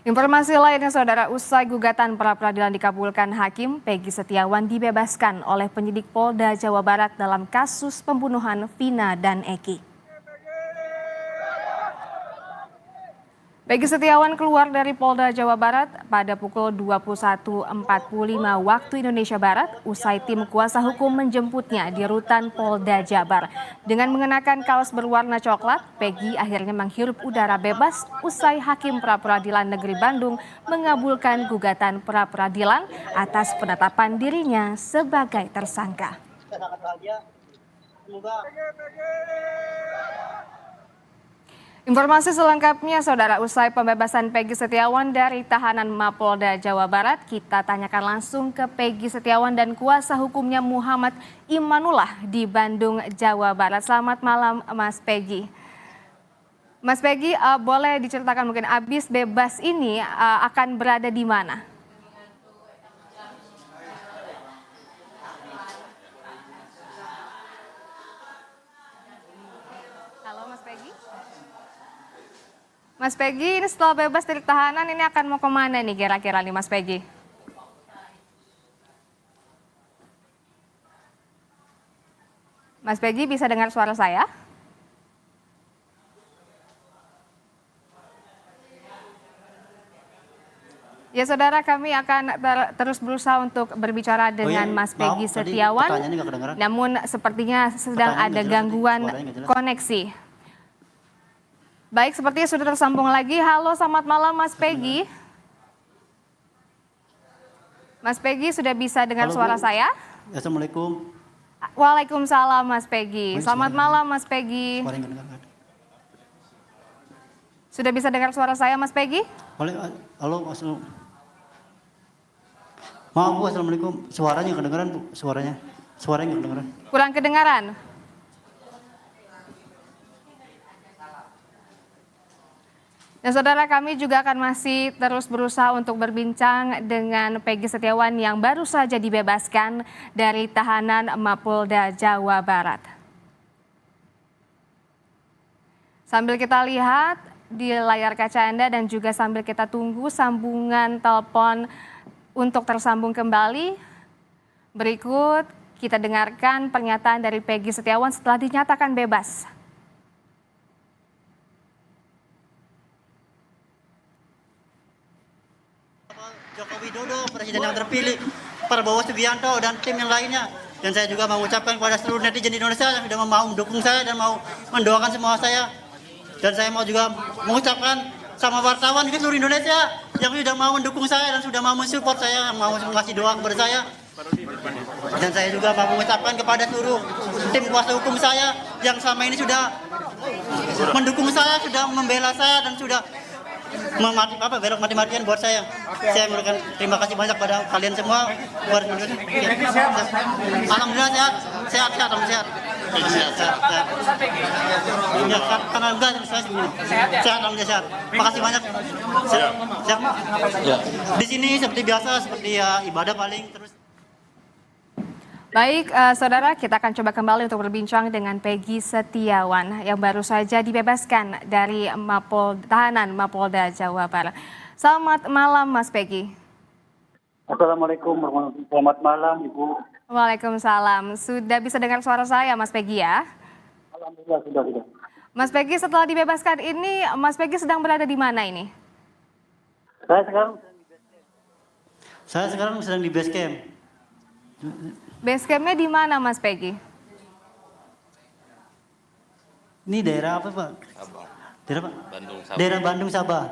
Informasi lainnya, Saudara, usai gugatan pra-peradilan dikabulkan, Hakim Peggy Setiawan dibebaskan oleh penyidik Polda Jawa Barat dalam kasus pembunuhan Vina dan Eki. Peggy Setiawan keluar dari Polda Jawa Barat pada pukul 21.45 waktu Indonesia Barat usai tim kuasa hukum menjemputnya di rutan Polda Jabar. Dengan mengenakan kaos berwarna coklat, Peggy akhirnya menghirup udara bebas usai Hakim Pra-Peradilan Negeri Bandung mengabulkan gugatan pra-peradilan atas penetapan dirinya sebagai tersangka. Informasi selengkapnya, Saudara, usai pembebasan Peggy Setiawan dari tahanan Mapolda Jawa Barat, kita tanyakan langsung ke Peggy Setiawan dan kuasa hukumnya Muhammad Imanullah di Bandung, Jawa Barat. Selamat malam, Mas Peggy. Mas Peggy, boleh diceritakan mungkin abis bebas ini akan berada di mana? Halo, Mas Peggy. Mas Peggy, ini setelah bebas dari tahanan ini akan mau kemana nih kira-kira nih Mas Peggy? Mas Peggy bisa dengar suara saya? Ya Saudara, kami akan terus berusaha untuk berbicara dengan Mas Peggy Setiawan. Namun sepertinya sedang ada gangguan koneksi. Baik, sepertinya sudah tersambung lagi. Halo, selamat malam Mas Peggy. Mas Peggy sudah bisa dengar suara saya? Assalamualaikum. Waalaikumsalam Mas Peggy. Selamat malam Mas Peggy. Sudah bisa dengar suara saya Mas Peggy? Halo, assalamualaikum. Maaf Bu, assalamualaikum. Suaranya kedengaran Bu, suaranya kedengaran. Kurang kedengaran? Dan Saudara, kami juga akan masih terus berusaha untuk berbincang dengan Peggy Setiawan yang baru saja dibebaskan dari tahanan Mapolda Jawa Barat. Sambil kita lihat di layar kaca Anda dan juga sambil kita tunggu sambungan telepon untuk tersambung kembali, berikut kita dengarkan pernyataan dari Peggy Setiawan setelah dinyatakan bebas. Joko Widodo, Presiden yang terpilih, Prabowo Subianto dan tim yang lainnya. Dan saya juga mengucapkan kepada seluruh netizen Indonesia yang sudah mau mendukung saya dan mau mendoakan semua saya. Dan saya mau juga mengucapkan sama wartawan di seluruh Indonesia yang sudah mau mendukung saya dan sudah mau mensupport saya, yang mau mengasih doa kepada saya. Dan saya juga mau mengucapkan kepada seluruh tim kuasa hukum saya yang selama ini sudah mendukung saya, sudah membela saya dan sudah belok mati-matian buat saya. Saya memberikan terima kasih banyak pada kalian semua. Alhamdulillah sehat. Sehat. Terima kasih banyak. Di sini seperti biasa, seperti ibadah paling terus. Baik, Saudara, kita akan coba kembali untuk berbincang dengan Peggy Setiawan yang baru saja dibebaskan dari tahanan Mapolda Jawa Barat. Selamat malam, Mas Peggy. Assalamualaikum warahmatullahi wabarakatuh. Selamat malam, Ibu. Waalaikumsalam. Sudah bisa dengar suara saya, Mas Peggy ya? Alhamdulillah, sudah. Mas Peggy, setelah dibebaskan ini, Mas Peggy sedang berada di mana ini? Saya sekarang sedang di base camp. Base campnya di mana, Mas Peggy? Ini daerah apa, Pak? Sabah. Daerah apa? Bandung, Sabah. Daerah Bandung, Sabah.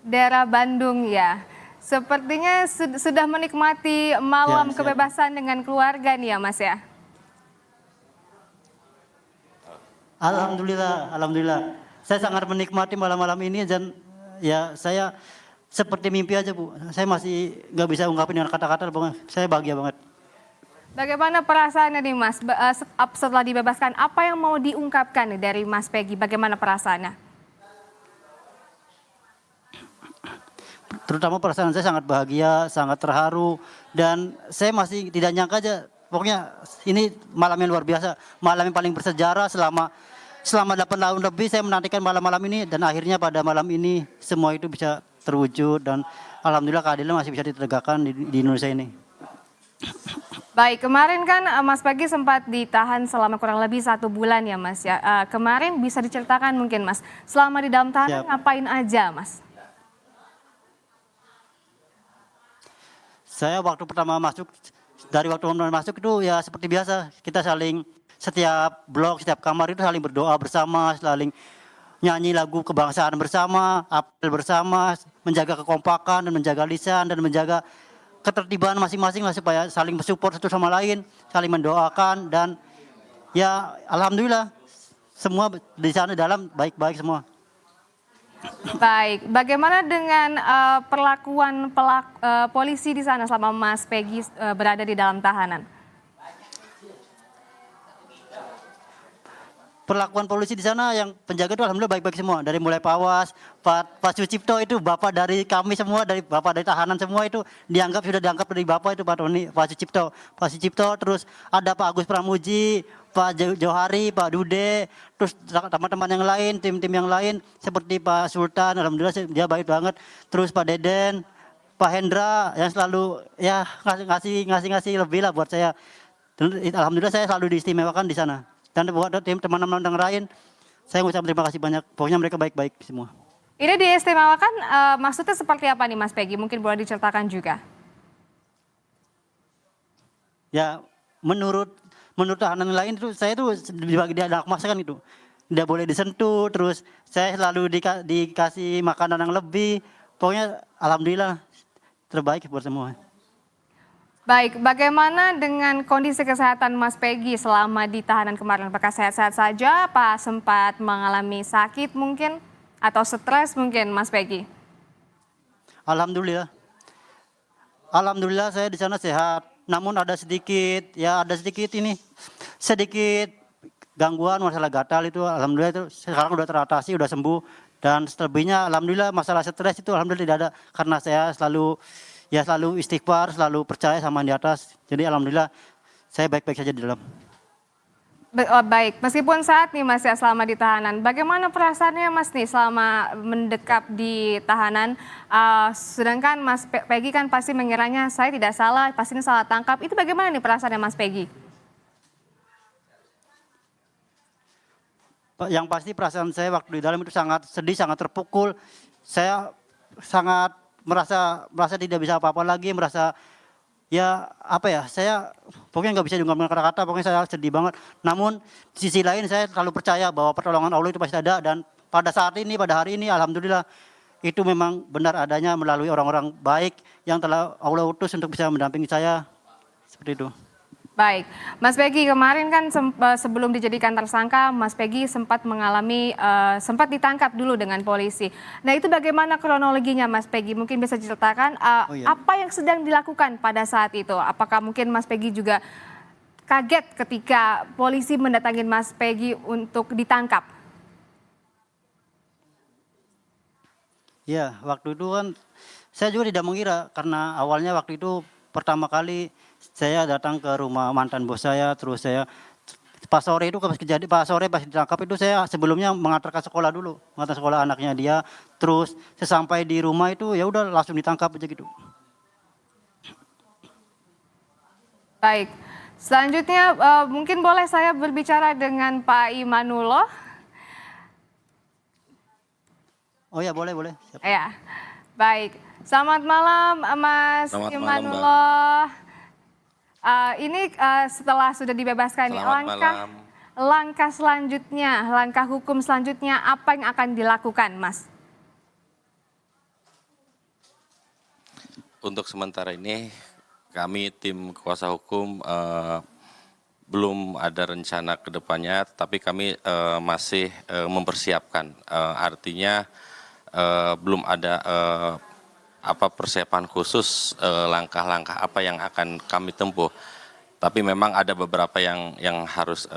Daerah Bandung ya. Sepertinya sudah menikmati malam Ya, kebebasan dengan keluarga nih ya, Mas ya? Alhamdulillah. Saya sangat menikmati malam-malam ini dan ya saya seperti mimpi aja Bu. Saya masih nggak bisa ungkapin dengan kata-kata, saya bahagia banget. Bagaimana perasaannya nih Mas, setelah dibebaskan, apa yang mau diungkapkan nih dari Mas Peggy, bagaimana perasaannya? Terutama perasaan saya sangat bahagia, sangat terharu, dan saya masih tidak nyangka aja, pokoknya ini malam yang luar biasa, malam yang paling bersejarah selama 8 tahun lebih saya menantikan malam-malam ini, dan akhirnya pada malam ini semua itu bisa terwujud dan alhamdulillah keadilan masih bisa ditegakkan di Indonesia ini. Baik, kemarin kan Mas Peggy sempat ditahan selama kurang lebih 1 bulan ya Mas ya. Kemarin bisa diceritakan mungkin Mas, selama di dalam tahanan Siap. ngapain aja Mas? Saya waktu pertama masuk, dari waktu pertama masuk itu ya seperti biasa, kita saling setiap blok, setiap kamar itu saling berdoa bersama, saling nyanyi lagu kebangsaan bersama, apel bersama, menjaga kekompakan dan menjaga lisan dan menjaga ketertiban masing-masing lah supaya saling bersupport satu sama lain, saling mendoakan dan ya alhamdulillah semua di sana dalam baik-baik semua. Baik, bagaimana dengan perlakuan polisi di sana selama Mas Peggy berada di dalam tahanan? Perlakuan polisi di sana yang penjaga itu alhamdulillah baik-baik semua, dari mulai Pawas, Pak Sucipto itu bapak dari kami semua, dari bapak dari tahanan semua itu sudah dianggap dari bapak itu Pak Sucipto, terus ada Pak Agus Pramuji, Pak Johari, Pak Dude, terus teman-teman yang lain, tim-tim yang lain seperti Pak Sultan, alhamdulillah dia baik banget, terus Pak Deden, Pak Hendra yang selalu ya ngasih lebih lah buat saya. Dan alhamdulillah saya selalu diistimewakan di sana. Dan buat tim teman-teman yang lain, saya mengucapkan terima kasih banyak. Pokoknya mereka baik-baik semua. Ini diistimewakan maksudnya seperti apa nih Mas Peggy? Mungkin boleh diceritakan juga. Ya menurut tahanan lain itu saya itu dibagi dia anak masakan itu. Tidak boleh disentuh, terus saya selalu dikasih makanan yang lebih. Pokoknya alhamdulillah terbaik buat semua. Baik, bagaimana dengan kondisi kesehatan Mas Peggy selama di tahanan kemarin? Apakah sehat-sehat saja? Apa sempat mengalami sakit mungkin? Atau stres mungkin Mas Peggy? Alhamdulillah. Alhamdulillah saya di sana sehat. Namun ada sedikit gangguan masalah gatal itu. Alhamdulillah itu sekarang udah teratasi, udah sembuh. Dan selebihnya alhamdulillah masalah stres itu alhamdulillah tidak ada. Karena saya selalu istighfar, selalu percaya sama yang di atas. Jadi alhamdulillah saya baik-baik saja di dalam. Baik, meskipun saat nih Mas ya selama di tahanan, bagaimana perasaannya Mas nih selama mendekap di tahanan? Sedangkan Mas Peggy kan pasti mengiranya saya tidak salah, pasti ini salah tangkap. Itu bagaimana nih perasaannya Mas Peggy? Yang pasti perasaan saya waktu di dalam itu sangat sedih, sangat terpukul. Saya sangat merasa tidak bisa apa-apa lagi, merasa saya pokoknya nggak bisa juga kata-kata, pokoknya saya sedih banget. Namun di sisi lain saya selalu percaya bahwa pertolongan Allah itu pasti ada dan pada hari ini alhamdulillah itu memang benar adanya melalui orang-orang baik yang telah Allah utus untuk bisa mendampingi saya seperti itu. Baik, Mas Peggy kemarin kan sebelum dijadikan tersangka, Mas Peggy sempat sempat ditangkap dulu dengan polisi. Nah itu bagaimana kronologinya Mas Peggy? Mungkin bisa diceritakan apa yang sedang dilakukan pada saat itu? Apakah mungkin Mas Peggy juga kaget ketika polisi mendatangi Mas Peggy untuk ditangkap? Ya, waktu itu kan saya juga tidak mengira karena awalnya waktu itu pertama kali saya datang ke rumah mantan bos saya, terus saya pas sore pas ditangkap itu saya sebelumnya mengantarkan sekolah dulu, mengantar sekolah anaknya dia, terus sesampai di rumah itu ya udah langsung ditangkap aja gitu. Baik, selanjutnya mungkin boleh saya berbicara dengan Pak Imanullah. Oh ya boleh. Siap. Ya, baik. Selamat malam Mas Imanullah. Ini setelah sudah dibebaskan nih, langkah selanjutnya, langkah hukum selanjutnya apa yang akan dilakukan, Mas? Untuk sementara ini kami tim kuasa hukum belum ada rencana ke depannya, tapi kami masih mempersiapkan. Artinya belum ada persiapan khusus, langkah-langkah apa yang akan kami tempuh. Tapi memang ada beberapa yang harus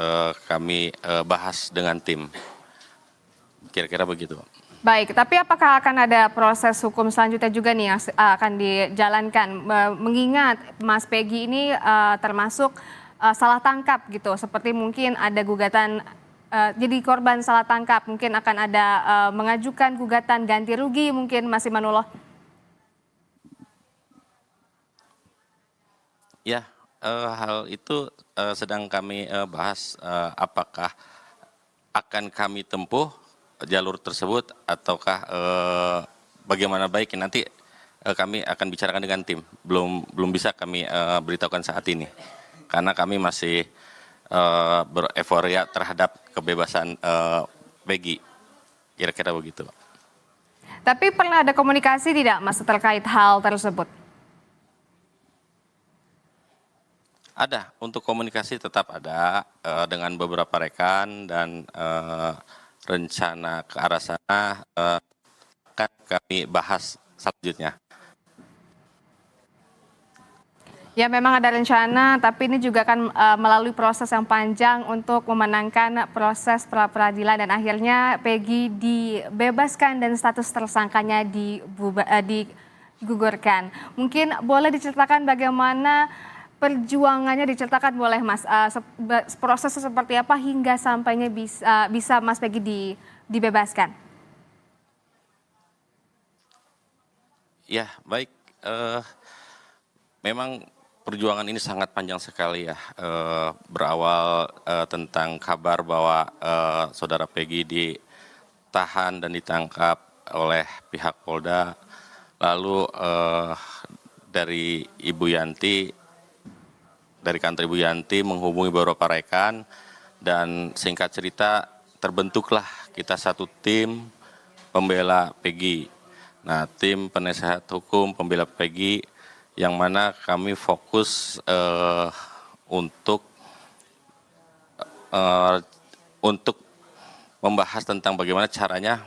kami bahas dengan tim. Kira-kira begitu. Baik, tapi apakah akan ada proses hukum selanjutnya juga nih yang akan dijalankan? Mengingat Mas Peggy ini termasuk salah tangkap gitu, seperti mungkin ada gugatan jadi korban salah tangkap, mungkin akan ada mengajukan gugatan ganti rugi mungkin Mas Imanullah. Ya, hal itu sedang kami bahas, apakah akan kami tempuh jalur tersebut ataukah bagaimana baiknya nanti kami akan bicarakan dengan tim. Belum bisa kami beritahukan saat ini karena kami masih bereforia terhadap kebebasan Peggy, kira-kira begitu. Tapi pernah ada komunikasi tidak Mas terkait hal tersebut? Ada, untuk komunikasi tetap ada dengan beberapa rekan dan rencana ke arah sana akan kami bahas selanjutnya. Ya memang ada rencana, tapi ini juga akan melalui proses yang panjang untuk memenangkan proses pra-peradilan dan akhirnya Peggy dibebaskan dan status tersangkanya digugurkan. Mungkin boleh diceritakan bagaimana perjuangannya, diceritakan boleh Mas, prosesnya seperti apa hingga sampainya bisa Mas Peggy dibebaskan? Ya, baik. Memang perjuangan ini sangat panjang sekali ya. Berawal tentang kabar bahwa saudara Peggy ditahan dan ditangkap oleh pihak Polda. Lalu dari Ibu Yanti, dari kantor Ibu Yanti menghubungi beberapa rekan dan singkat cerita terbentuklah kita satu tim pembela Peggy. Nah, tim penasehat hukum pembela Peggy yang mana kami fokus untuk membahas tentang bagaimana caranya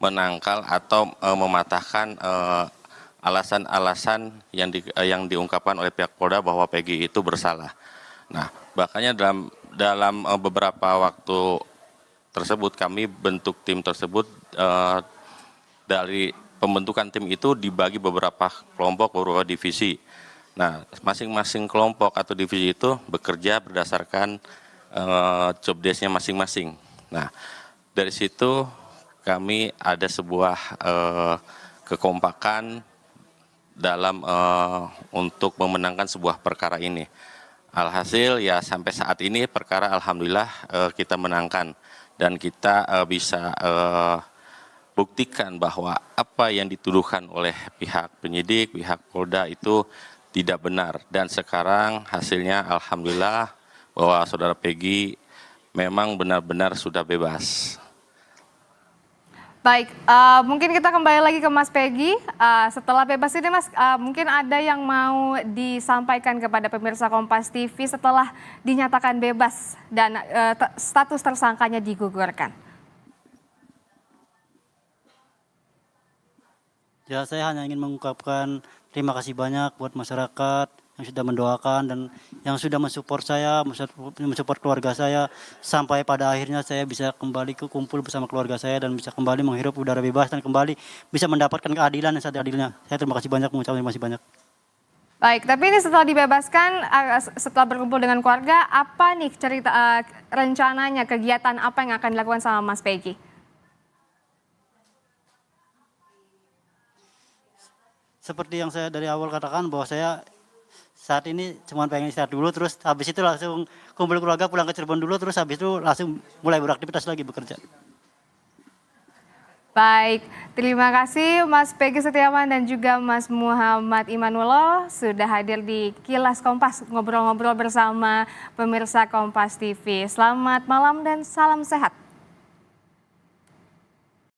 menangkal atau mematahkan alasan-alasan yang diungkapkan oleh pihak Polda bahwa Peggy itu bersalah. Nah, bahkannya dalam beberapa waktu tersebut kami bentuk tim tersebut, dari pembentukan tim itu dibagi beberapa kelompok, beberapa divisi. Nah, masing-masing kelompok atau divisi itu bekerja berdasarkan job desk-nya masing-masing. Nah, dari situ kami ada sebuah kekompakan dalam untuk memenangkan sebuah perkara ini. Alhasil ya sampai saat ini perkara alhamdulillah kita menangkan dan kita bisa buktikan bahwa apa yang dituduhkan oleh pihak penyidik, pihak Polda itu tidak benar. Dan sekarang hasilnya alhamdulillah bahwa saudara Peggy memang benar-benar sudah bebas. Baik, mungkin kita kembali lagi ke Mas Peggy. Setelah bebas ini Mas, mungkin ada yang mau disampaikan kepada pemirsa Kompas TV setelah dinyatakan bebas dan status tersangkanya digugurkan. Ya, saya hanya ingin mengungkapkan terima kasih banyak buat masyarakat yang sudah mendoakan dan yang sudah mensupport saya, mensupport keluarga saya sampai pada akhirnya saya bisa kembali kumpul bersama keluarga saya dan bisa kembali menghirup udara bebas dan kembali bisa mendapatkan keadilan yang seadil-adilnya. Saya terima kasih banyak, mengucapkan terima kasih banyak. Baik, tapi ini setelah dibebaskan, setelah berkumpul dengan keluarga, apa nih cerita rencananya, kegiatan apa yang akan dilakukan sama Mas Peggy? Seperti yang saya dari awal katakan bahwa saya saat ini cuma pengen istirahat dulu, terus habis itu langsung kumpul keluarga, pulang ke Cirebon dulu, terus habis itu langsung mulai beraktivitas lagi, bekerja. Baik, terima kasih Mas Peggy Setiawan dan juga Mas Muhammad Imanullah sudah hadir di Kilas Kompas, ngobrol-ngobrol bersama pemirsa Kompas TV. Selamat malam dan salam sehat.